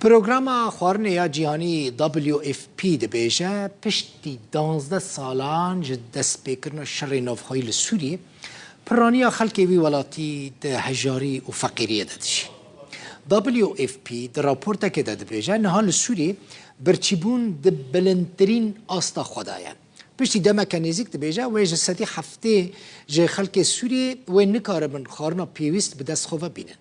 پروگرام خواردنی جهانی WFP دبیجه پشتی 12 سالان دست بکرن شر نوهای لسوریه پرانی خلقی وی ولاتی ده هجاری و فقیریه دادشی. WFP در راپورتا که دبیجه نهال سوریه برچیبون ده بلندترین آستا خدایان. پشتی دمک نزیک دبیجه و جسدی هفته جه خلق سوریه و نکاره من خارنا پیوست به دست خواه بینن.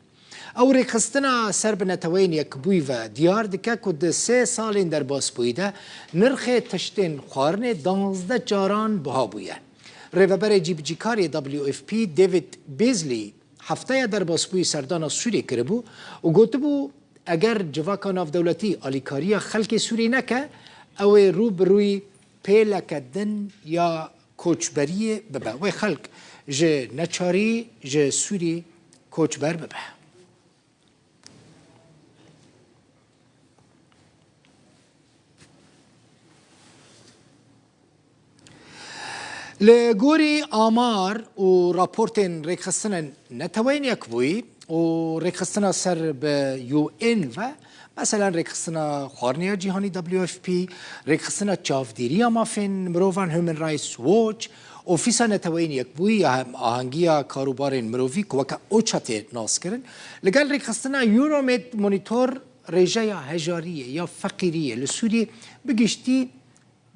او ریخستنا سر به نتوین یک بوی و دیار دکه که 3 سال در باس بویده نرخ تشتین خوارن 12 جاران بها بویه. ریوبر جیبجیکاری WFP دیوید بیزلی هفته در باس بوی سردان سوری کرده بو و گوته بو اگر جواکا ناف دولتی آلیکاری خلق سوری نکه او رو بروی پیلکدن یا کوچبری ببه و خلق جه نچاری جه سوری کوچبر ببه. لگوری آمار و راپورتین ریخستن نتوین یک بوی و ریخستن سر به UN و مثلا ریخستن خارنیا جهانی WFP ریخستن چافدیری مافین مروفان هومن رایتس ووچ اوفیسا نتوین یک بوی آهنگیا کاروبار مروفی که وکا اوچات ناس کرن لگل ریخستن یورومید مونیتور رژه یا هجاریه یا فقیریه لسوری بگشتی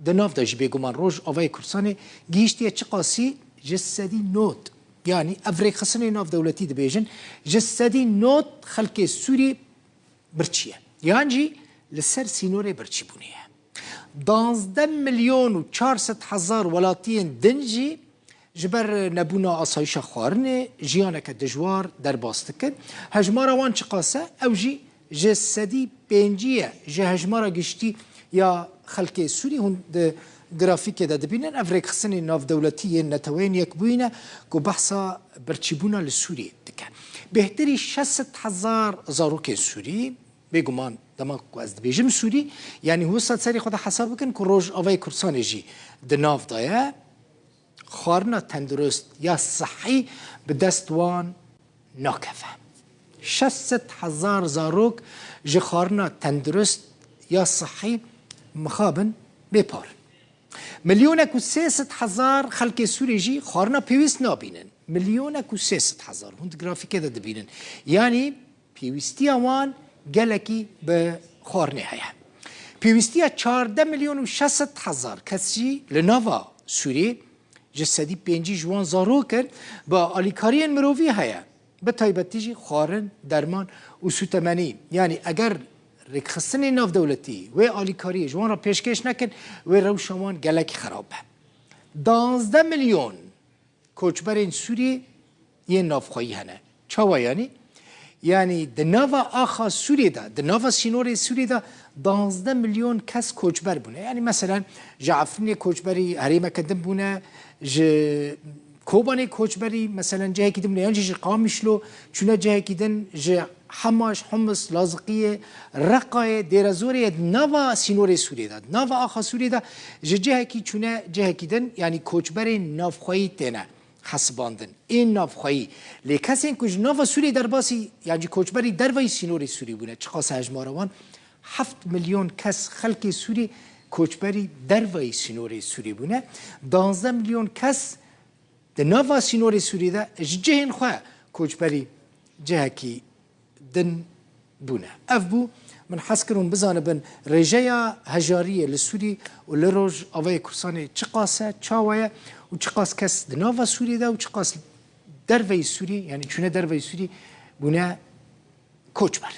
دناف داشت بگمان روز آوای کرسانه گیشتی چه قاسی جسدی نوت یعنی افریق خسنه ناف دولتی دبیجن جسدی نوت خلق سوری برچیه یعنی جی لسر سینور برچی بونیه 12,400,000 ولاتین دنجی جبر نبونا آسایش خوارنه جیانک دجوار در باستکن هجمارا وان چه قاسه او جی جسدی پنجیه جه هجمارا گشتی یا خلق سوری هون گرافیک ده دبینن افریق خسنی ناف دولتی نتوین یک بوینه که بحثا برچیبونا لسوری دکن بهتری 600,000 زاروک سوری بگمان دما که از دبیجم سوری یعنی هو سری خود حساب کن که روز آوای کرسان جی ده ناف دایه خارنا تندرست یا صحی به دستوان ناکفه 600,000 زاروک جی خارنا تندرست یا صحی مخابن بپار 1,300,000 خلق سوری جی خارنا پیوست نابینن 1,300,000 هند گرافیکه ده دبینن یعنی پیوستی آوان گلکی به خارنه هیا پیوستی 14,600,000 کسی لناوا سوری جسدی 5 جوان زارو کرد با آلیکاری مروفی هیا به تایبتی جی خارن درمان و سوتمنی یعنی اگر رکخستن ناف دولتی و آلیکاری جوان را پیشکش نکن و روشمان گلک خراب 12 میلیون کوچبر سوری یه نافخواهی هنه چاوا یعنی ده ناوا آخا سوری دا ده ناوا سینور سوری دا 12 میلیون کس کوچبر بونه یعنی مثلا جعفرین کوچبری حریمه کدن بونه کوبانی کوچبری مثلا جایی که دم یعنی قامشلو چونه جایی که دن حماش حمص لازقیه رقای دیرزوری نوا سینور سوری داد نوا آخا سوری دا جایی که چونه جایی که دن یعنی کوچبری نافخوایی تنه حسباندن این نافخوایی لیکسین کج نوا سوری در باسی یعنی کوچبری در وی سینور سوری بونه چه قاسه اجماروان 7 میلیون کس خلق سوری کوچبری در وی سینور سوری بونه 12 میلیون کس ده نوا سینور سوری ده جهن خواه کوچبری جهکی دن بونه اف بو من حس کرون بزانه بن رجایا هجاریه لسوری و لروج آوای کرسانه چه قاسه چاوایه و چه قاس کس ده نوا سوری ده و چه قاس دروی سوری یعنی چونه دروی سوری بونه کوچبر